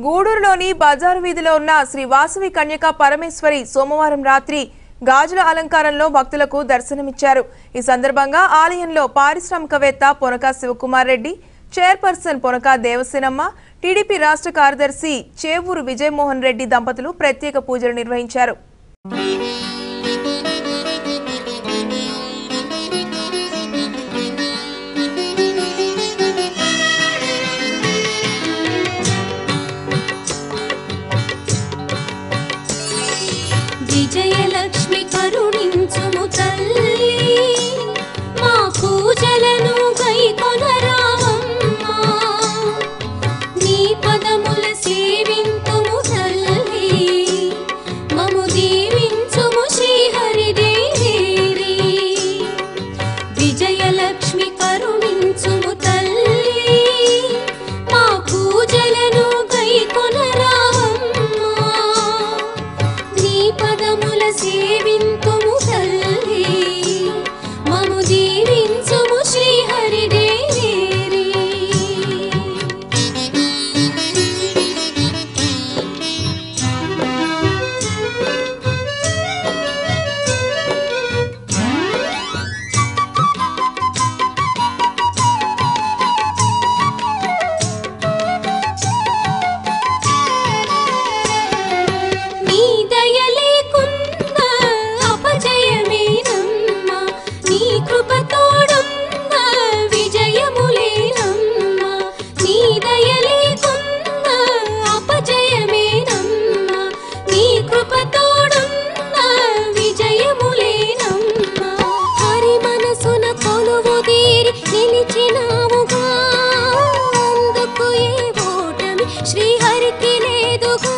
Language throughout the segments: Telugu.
గూడూరులోని బజారు వీధిలో ఉన్న శ్రీ వాసవి కన్యకా పరమేశ్వరి సోమవారం రాత్రి గాజుల అలంకారంలో భక్తులకు దర్శనమిచ్చారు. ఈ సందర్భంగా ఆలయంలో పారిశ్రామికవేత్త పొనక శివకుమార్ రెడ్డి, చైర్పర్సన్ పొనక దేవసేనమ్మ, టీడీపీ రాష్ట్ర కార్యదర్శి చేవూరు విజయమోహన్ రెడ్డి దంపతులు ప్రత్యేక పూజలు నిర్వహించారు. విజయలక్ష్మి కరుణించుము తల్లి, మా పూజలను గైకొనరావమ్మా. నీ పదముల సేవింతుము తల్లి, మము దీవించుము శ్రీహరిదేవి. విజయలక్ష్మి కరుణించుము తల్లి, మా పూజలను గైకొనరావమ్మా. పదముల సేవింతుము తల్లి, మము దీవించుము శ్రీహరిదేవి. శ్రీహరికి లేదుగా,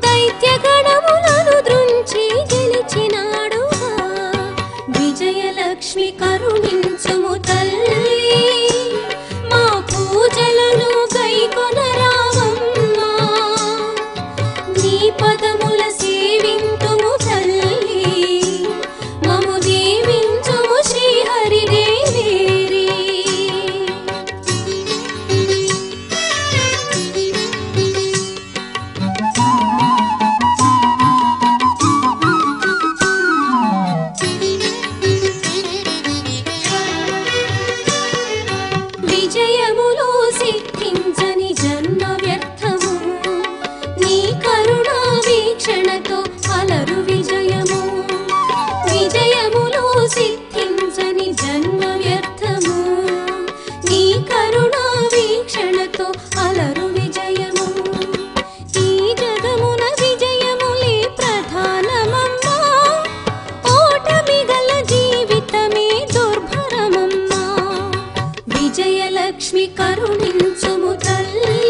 దైత్య గణములను దృంచి గెలిచినాడుగా. విజయలక్ష్మి కరుణించుము తల్లి, మా పూజలను గైకొనరావమ్మా. నీ పదముల సేవింతుము తల్లి, మము దీవించుము శ్రీహరిదేవి. విజయములు సిద్ధించని జన్మ వ్యర్థము, నీ కరుణా వీక్షణతో అలరు విజయము. విజయములు సిద్ధించని జన్మ వ్యర్థము, నీ కరుణా వీక్షణతో అలరు విజయము. ఈ జగమున విజయములే ప్రధానమమ్మా, ఓటమి గల జీవితమే దుర్భరమమ్మా. విజయలక్ష్మి కరుణించుము తల్లి,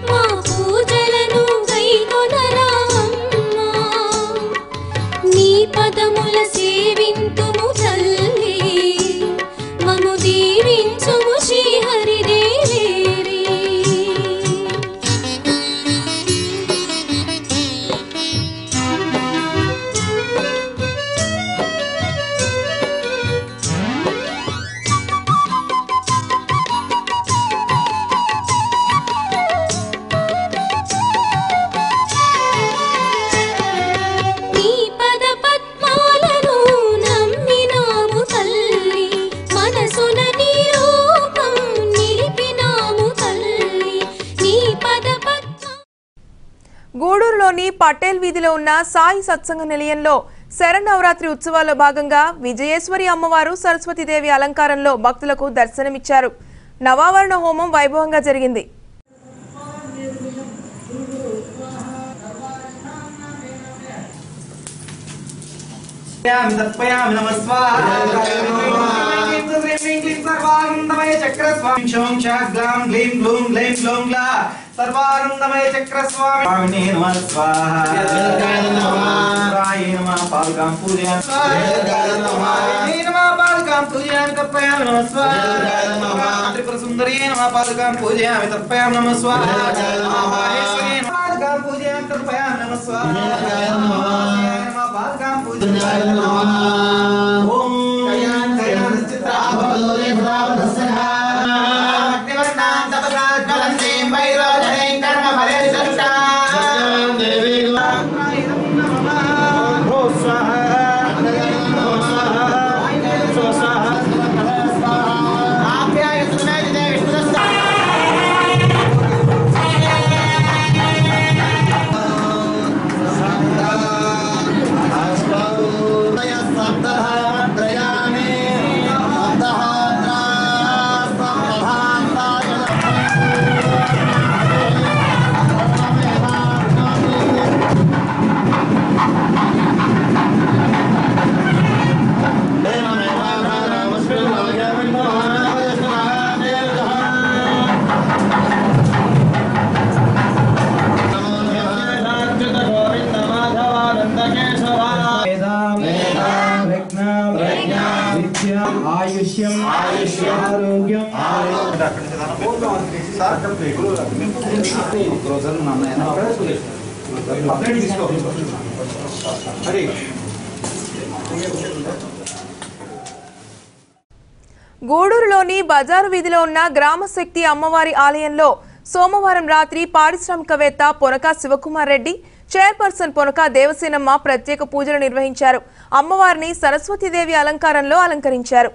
మా పూజలను గైకొనరావమ్మా. నీ పదముల సేవింతుము తల్లి, మము దీవించుము శ్రీహరిదేవి. గూడూరులోని పటేల్ వీధిలో ఉన్న సాయి సత్సంగ నిలయంలో శరన్నవరాత్రి ఉత్సవాల్లో భాగంగా విజయేశ్వరి అమ్మవారు సరస్వతీదేవి అలంకారంలో భక్తులకు దర్శనమిచ్చారు. నవావరణ హోమం వైభవంగా జరిగింది. सर्वानंदमय चक्र स्वामी नमः स्वाहा नमः पालकां पूजयामि नमः पालकां पूजयामि तर्पयामि नमः स्वाहा त्रिपुर सुंदरी नमः पालकां पूजयामि तर्पयामि नमः स्वाहा महेश्वरी नमः पालकां पूजयामि तर्पयामि नमः स्वाहा नमः पालकां पूजयामि ओम कयान कयान चित्रा भवलोले भवदस्सहा अग्निवर्णां तपसा ज्वलन्तीं वैरोधने గూడూరులోని బజారు వీధిలో ఉన్న గ్రామశక్తి అమ్మవారి ఆలయంలో సోమవారం రాత్రి పారిశ్రామికవేత్త పొనక శివకుమార్ రెడ్డి, చైర్పర్సన్ పొనక దేవసేనమ్మ ప్రత్యేక పూజలు నిర్వహించారు. అమ్మవారిని సరస్వతీదేవి అలంకారంలో అలంకరించారు.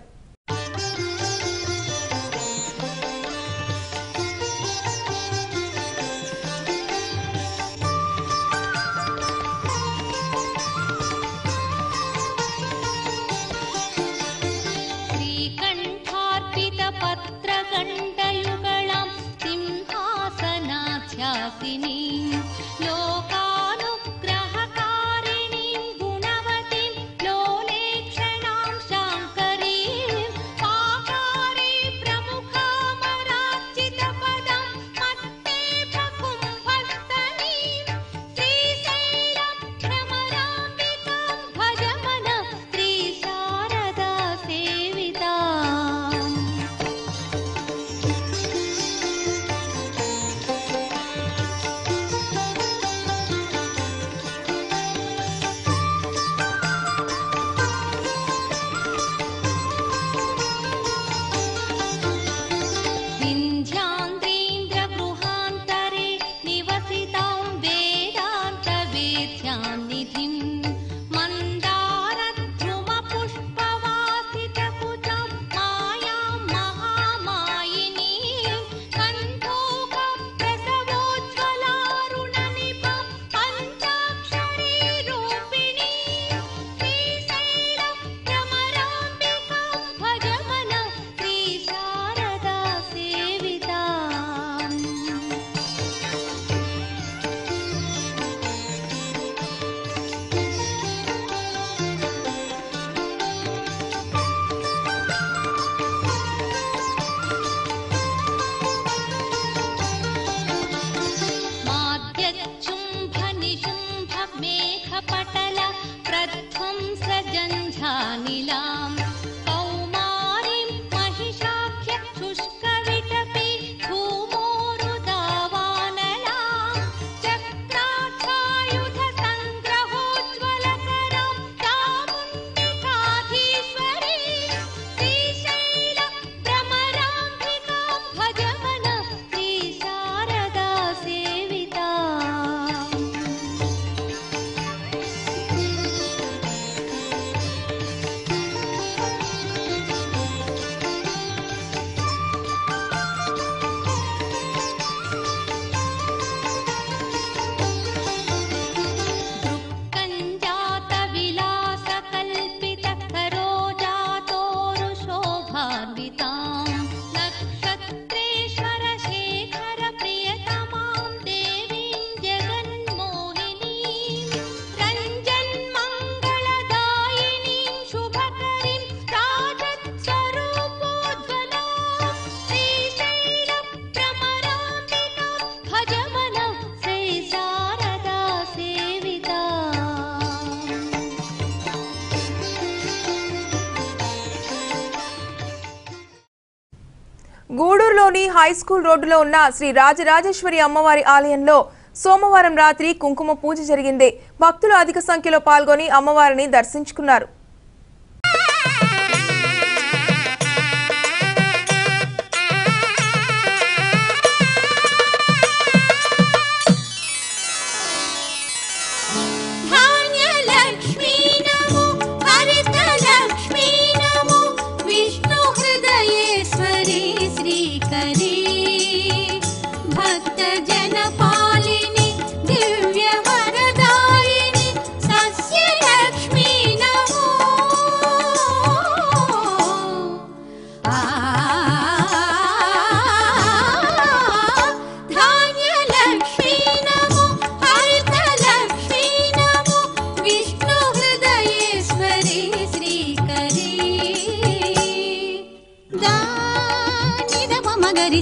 గూడూరులోని హైస్కూల్ రోడ్డులో ఉన్న శ్రీ రాజరాజేశ్వరి అమ్మవారి ఆలయంలో సోమవారం రాత్రి కుంకుమ పూజ జరిగింది. భక్తులు అధిక సంఖ్యలో పాల్గొని అమ్మవారిని దర్శించుకున్నారు.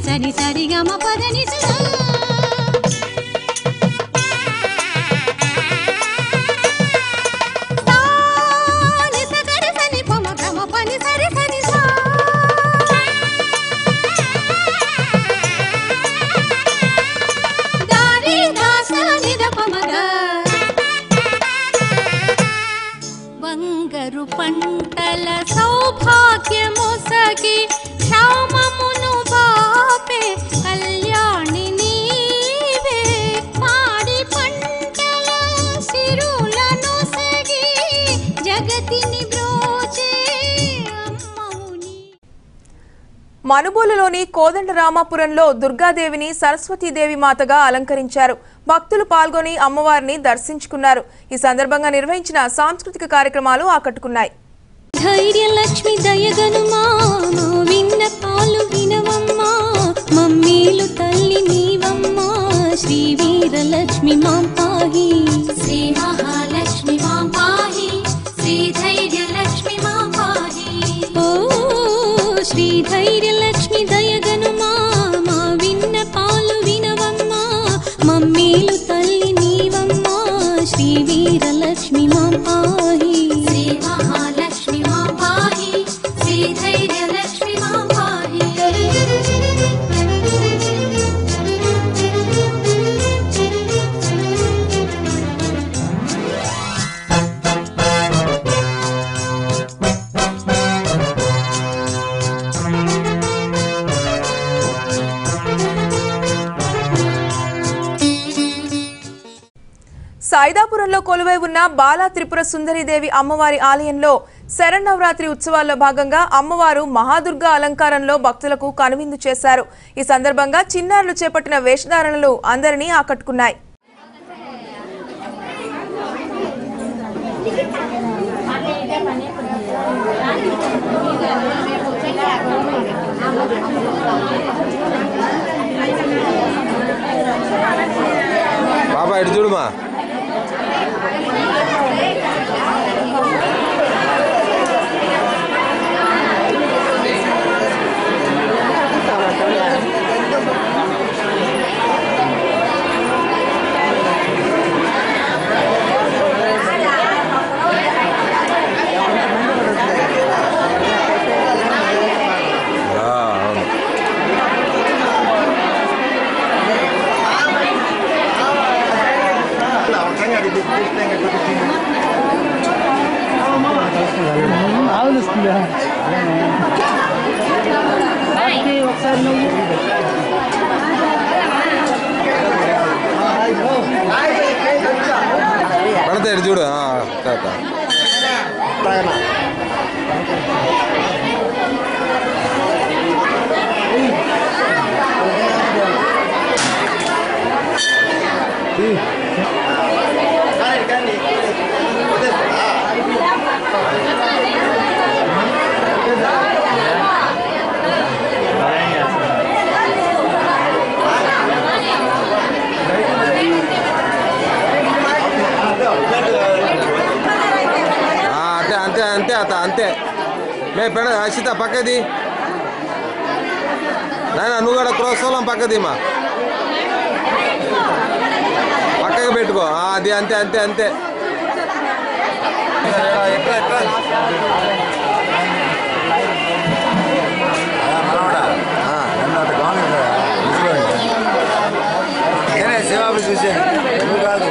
సరి సరి గమ పదని మనుబోలులోని కోదండరామాపురంలో దుర్గాదేవిని సరస్వతీదేవి మాతగా అలంకరించారు. భక్తులు పాల్గొని అమ్మవారిని దర్శించుకున్నారు. ఈ సందర్భంగా నిర్వహించిన సాంస్కృతిక కార్యక్రమాలు ఆకట్టుకున్నాయి. ధైర్యలక్ష్మి దయగనుమా విన్నపాలు వినవమ్మా మమ్మీలు తల్లి నీవమ్మా శ్రీ వీరలక్ష్మి మాం పాహి శ్రీ మహాలక్ష్మి మాం పాహి శ్రీ ధైర్యలక్ష్మి మాం పాహి ఓ శ్రీ ధైర్యలక్ష్మి దయగనుమా మా విన్నపాలు వినవమ్మా మమ్మీలు తల్లి నీవమ్మా శ్రీ వీరలక్ష్మి మాం పాహి శ్రీ మహాలక్ష్మి మాం పాహి శ్రీ ధైర్యలక్ష్మి మాం పాహి సాయిదాపురంలో కొలువై ఉన్న బాలా త్రిపుర సుందరీదేవి అమ్మవారి ఆలయంలో శరన్నవరాత్రి ఉత్సవాల్లో భాగంగా అమ్మవారు మహాదుర్గా అలంకారంలో భక్తులకు కనువిందు చేశారు. ఈ సందర్భంగా చిన్నారులు చేపట్టిన వేషధారణలు అందరినీ ఆకట్టుకున్నాయి. బాబా ఇటు చూడుమా. పడతా ఇటు చూడు. అంతే అత అంతే. మే పెడ అశిత పక్కది నాయన, నువ్వు కూడా క్రోత్సవం పక్కది మా పక్కకి పెట్టుకో. అది అంతే అంతే అంతే. సేవాబు చూసాను కాదు.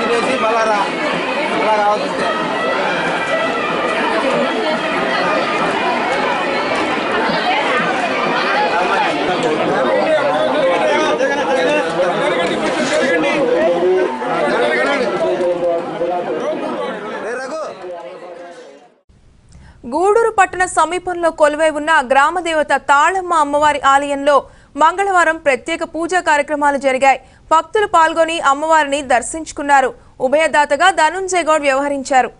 తినేసి మళ్ళా రావాల్సిందే. గూడూరు పట్టణ సమీపంలో కొలువై ఉన్న గ్రామదేవత తాళమ్మ అమ్మవారి ఆలయంలో మంగళవారం ప్రత్యేక పూజా కార్యక్రమాలు జరిగాయి. భక్తులు పాల్గొని అమ్మవారిని దర్శించుకున్నారు. ఉభయదాతగా ధనుంజయ్ గౌడ్ వ్యవహరించారు.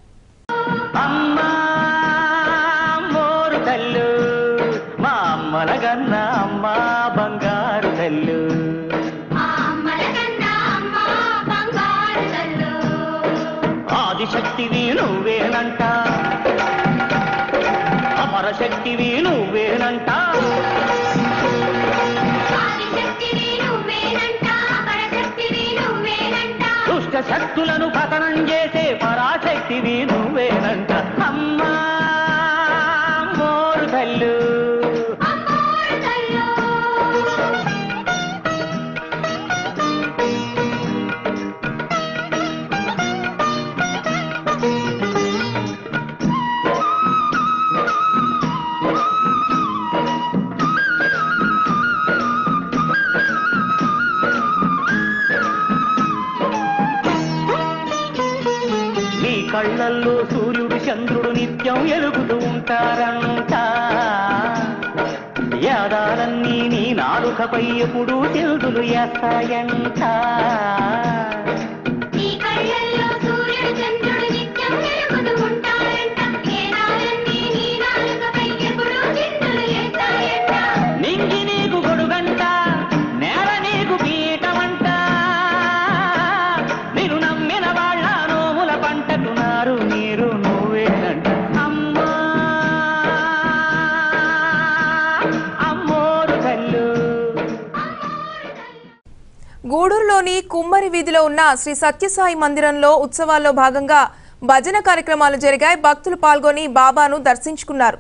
ఆదిశక్తివి నువ్వేనంట, అమరశక్తివి నువ్వేనంట. ఆదిశక్తివి నువ్వేనంట, అమరశక్తి శక్తులను పతనం చేసే పరాశక్తివి నువ్వేనంట అమ్మా మోరు తల్లు కళ్ళల్లో సూర్యుడు చంద్రుడు నిత్యం ఎలుగుతూ ఉంటారంట యాదాలన్నీ నీ నాలుకపై ఎప్పుడూ చిల్దులు వేస్తాయంట నింగి నీకు గొడుగంట నేల నీకు పీఠమంట నేను నమ్మిన వాళ్ళ నోముల పంటకున్నారు మీరు నువ్వేనంట అమ్మా అమ్మోరు కళ్ళు. గూడూరులోని కుమ్మరి వీధిలో ఉన్న శ్రీ సత్యసాయి మందిరంలో ఉత్సవాల్లో భాగంగా భజన కార్యక్రమాలు జరిగాయి. భక్తులు పాల్గొని బాబాను దర్శించుకున్నారు.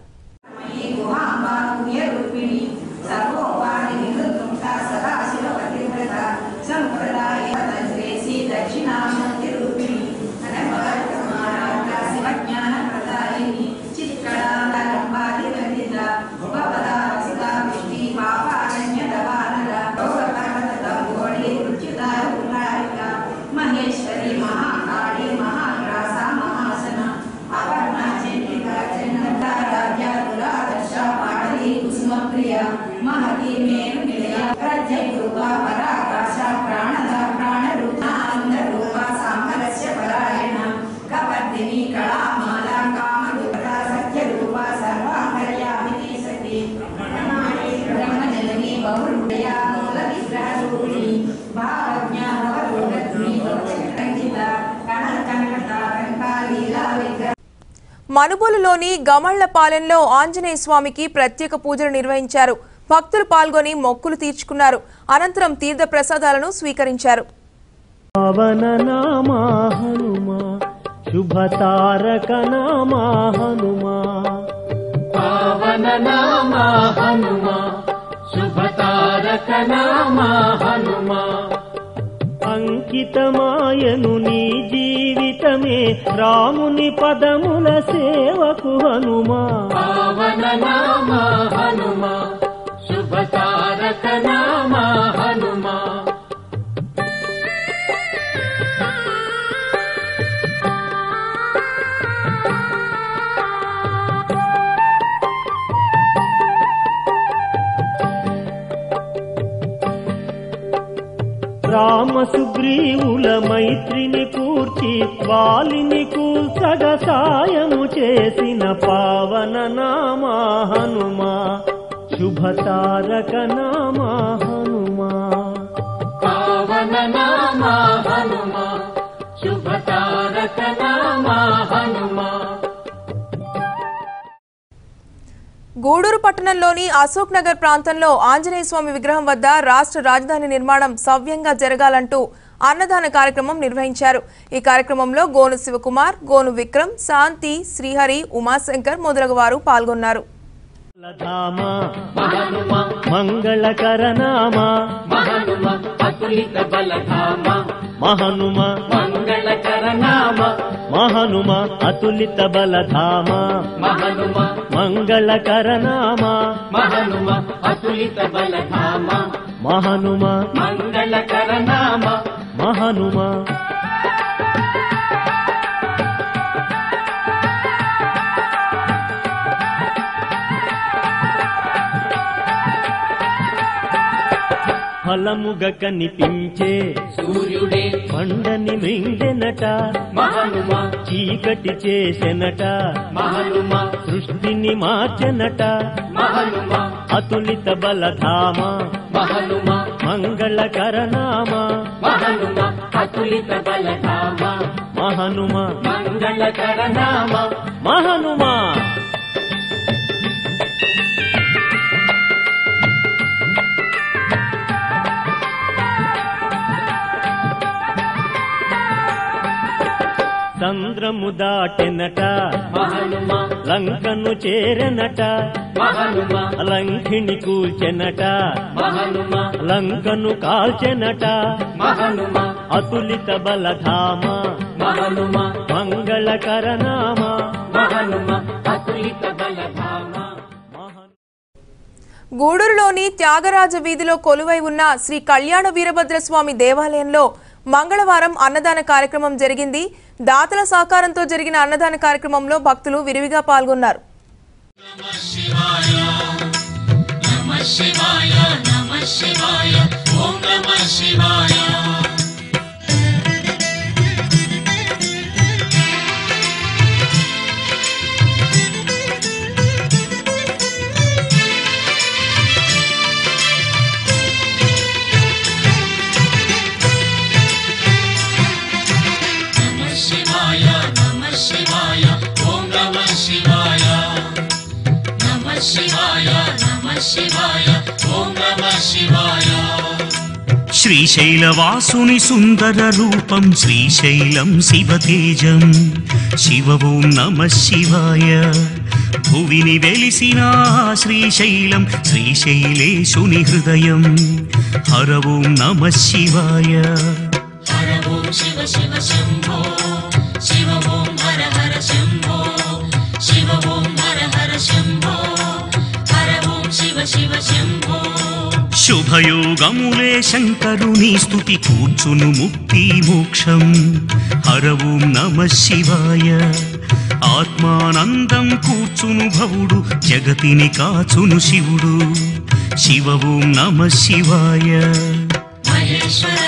మనుబోలులోని గమళ్లపాలెంలో ఆంజనేయ స్వామికి ప్రత్యేక పూజలు నిర్వహించారు. భక్తులు పాల్గొని మొక్కులు తీర్చుకున్నారు. అనంతరం తీర్థ ప్రసాదాలను స్వీకరించారు. పవన నామా హనుమా శుభతారక నామా హనుమా పవన నామా హనుమా శుభతారక నామా హనుమా అంకితమాయను నీ జీవితమే రాముని పదముల సేవకు హనుమా పవన నామా హనుమా శుభతారక నామా హనుమా రామ సుగ్రీవుల మైత్రిని కూర్చి వాలిని కూల్చగ సాయము చేసిన పావన నామా హనుమా శుభతారక నామా హనుమా పావన నామా హనుమా శుభతారక నామా హనుమా. గూడూరు పట్టణంలోని అశోక్ నగర్ ప్రాంతంలో ఆంజనేయ స్వామి విగ్రహం వద్ద రాష్ట్ర రాజధాని నిర్మాణం సవ్యంగా జరగాలంటూ అన్నదాన కార్యక్రమం నిర్వహించారు. ఈ కార్యక్రమంలో గోను శివకుమార్, గోను విక్రమ్, శాంతి, శ్రీహరి, ఉమాశంకర్ మొదలగు వారు పాల్గొన్నారు. మంగళకర నామ మహనుమ అతులిత బలధామ మహనుమ మంగళకర నామ మహనుమ అతులిత బలధామ మహనుమ మంగళకర నామ మహనుమ అతులిత బలధామ మహనుమ మంగళకర నామ మహనుమ. ఫలముగా కనిపించే సూర్యుడే పండని మింగెనట మహనుమ చీకటి చేసెనట మహనుమ సృష్టిని మార్చెనట మహనుమ అతులిత బలధామ మహనుమ మంగళకర నామ మహనుమ అతులిత బలధామ మహనుమ మంగళకర నామ మహనుమ. సంద్రము దాటెనట మహనుమ లంకను చేరెనట మహనుమ లంకిని కూల్చెనట మహనుమ లంకను కాల్చెనట మహనుమ అతులిత బలధామ మహనుమ మంగళకరనామ మహనుమ అతులిత బలధామ. గూడూరులోని త్యాగరాజ వీధిలో కొలువై ఉన్న శ్రీ కళ్యాణ వీరభద్రస్వామి దేవాలయంలో మంగళవారం అన్నదాన కార్యక్రమం జరిగింది. దాతల సహకారంతో జరిగిన అన్నదాన కార్యక్రమంలో భక్తులు విరివిగా పాల్గొన్నారు. శ్రీశైలవాసుని సుందర రూపం శ్రీశైలం శివతేజం శివ ఓం నమః శివాయ. భువిని వెలిసిన శ్రీశైలం శ్రీశైలేశుని హృదయం హర ఓం నమః శివాయ. హర ఓం శివ శివ శంభో శివ ఓం హర హర శంభో శివ ఓం హర హర శంభో హర ఓం శివ శివ శంభో. శుభయోగములే శంకరుని స్తుతి కూర్చును ముక్తి మోక్షం హర ఓం నమః శివాయ. ఆత్మానందం కూర్చును భవుడు జగతిని కాచును శివుడు శివ ఓం నమః శివాయ. మహేశ్వర